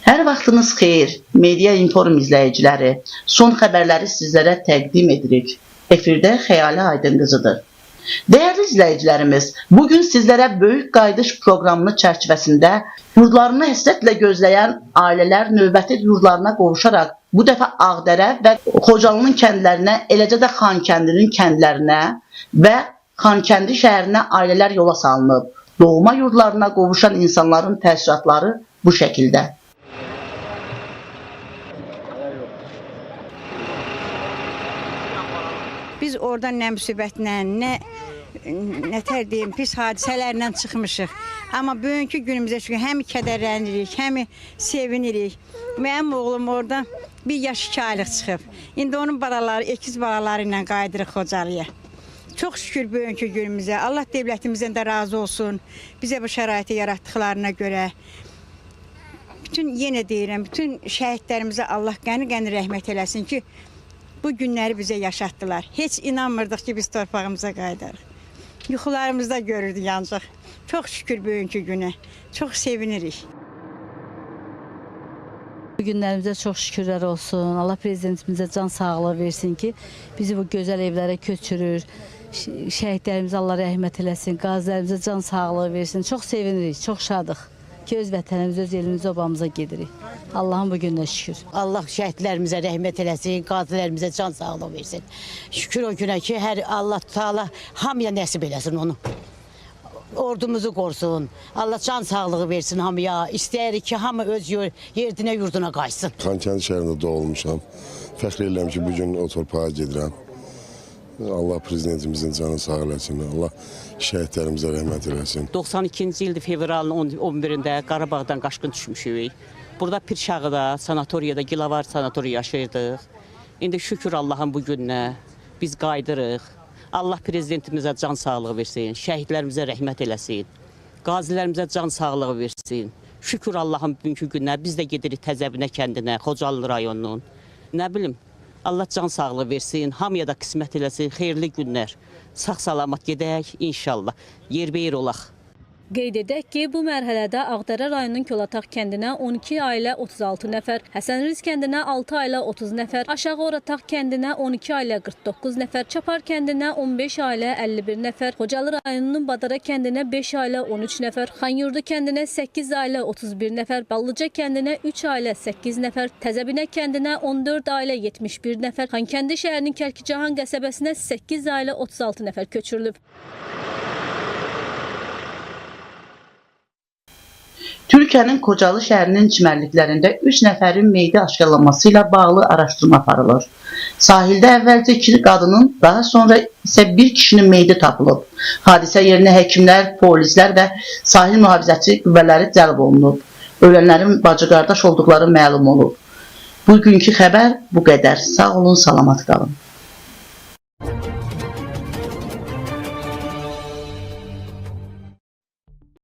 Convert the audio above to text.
Hər vaxtınız xeyir, Media Inform izləyiciləri. Son xəbərləri sizlərə təqdim edirik. Efirdə Xəyali Aydın qızıdır. Dəyərli izləyicilərimiz, bugün sizlərə Böyük Qayıdış proqramının çərçivəsində yurdlarını həsrətlə gözləyən ailələr növbəti yurdlarına qovuşaraq bu dəfə Ağdərə və Xocalının kəndlərinə, eləcə də Xankəndinin kəndlərinə və Xankəndi şəhərinə ailələr yola salınıb. Doğma yurdlarına qovuşan insanların təəssüratları bu şəkildə. Biz oradan nə müsibətlə, nə deyim, pis hadisələrlə çıxmışıq. Amma bugünkü günümüzə çünki həm kədərlənirik, həm sevinirik. Mənim oğlum oradan 1 yaş 2 aylıq çıxıb. İndi onun balaları, əkiz balaları ilə qayıdırıq Xocalıya. Çox şükür bugünkü günümüzə. Allah dövlətimizdən də razı olsun. Bizə bu şəraiti yaratdıqlarına görə. Yenə deyirəm, bütün şəhidlərimizə Allah qəni-qəni rəhmət eləsin ki, bu günləri bizə yaşatdılar. Heç inanmırdıq ki, biz torpağımıza qayıdarıq. Yuxularımızda görürdük ancaq. Çox şükür bugünkü günə. Çox sevinirik. Bu günlərimizə çox şükürlər olsun. Allah prezidentimizə can sağlığı versin ki, bizi bu gözəl evlərə köçürür. Şəhidlərimizə Allah rəhmət eləsin. Qazilərimizə can sağlığı versin. Çox sevinirik, çox şadıq ki, öz vətənimizə, öz elimizə, obamıza gedirik. Allah'ın bu gününə şükür. Allah şəhidlərimizə rəhmət eləsin, qazilərimizə can sağlığı versin. Şükür o günə ki, hər Allah Teala hamıya nəsib eləsin onu. Ordumuzu qorusun. Allah can sağlığı versin hamıya. İstəyirik ki, hamı öz yerdinə, yurduna qaçsın. Xankəndi şəhərində doğulmuşam. Fəxr edirəm ki, bugün o torpağa gedirəm. Allah prezidentimizin canı sağ eləsin. Allah şəhidlərimizə rəhmət eləsin. 92-ci ildir fevralın 11-də Qarabağdan qaçqın düşmüşük. Burada Pirşağıda, sanatoriyada, Gilavar sanatoriya yaşayırdıq. İndi şükür Allah'ın bu gününə biz qaydırıq. Allah prezidentimizə can sağlığı versin, şəhidlərimizə rəhmət eləsin, qazilərimizə can sağlığı versin. Şükür Allah'ın bugünkü gününə biz də gedirik Təzəbinə kəndinə, Xocalı rayonunun. Nə bilim, Allah can sağlığı versin, hamıya da qismət eləsin, xeyirli günlər. Sağ-salamat gedək, inşallah. Yerbəyir olaq. Qeyd edək ki, bu mərhələdə Ağdərə rayonunun Kolataq kəndinə 12 ailə 36 nəfər, Həsənrız kəndinə 6 ailə 30 nəfər, Aşağı Orataq kəndinə 12 ailə 49 nəfər, Çapar kəndinə 15 ailə 51 nəfər, Xocalı rayonunun Badara kəndinə 5 ailə 13 nəfər, Xanyurdu kəndinə 8 ailə 31 nəfər, Ballıca kəndinə 3 ailə 8 nəfər, Təzəbinə kəndinə 14 ailə 71 nəfər, Xankəndi şəhərinin Kərkicahan qəsəbəsinə 8 ailə 36 nəfər köçürülüb. Türkiyənin Xocalı şəhərinin çimərliklərində 3 nəfərin meyidi aşkarlanması ilə bağlı araşdırma aparılır. Sahildə əvvəlcə 2 qadının, daha sonra isə 1 kişinin meyidi tapılıb. Hadisə yerinə həkimlər, polislər və sahil mühafizəçi qüvvələri cəlb olunub. Ölənlərin bacı-qardaş olduqları məlum olub. Bugünkü xəbər bu qədər. Sağ olun, salamat qalın.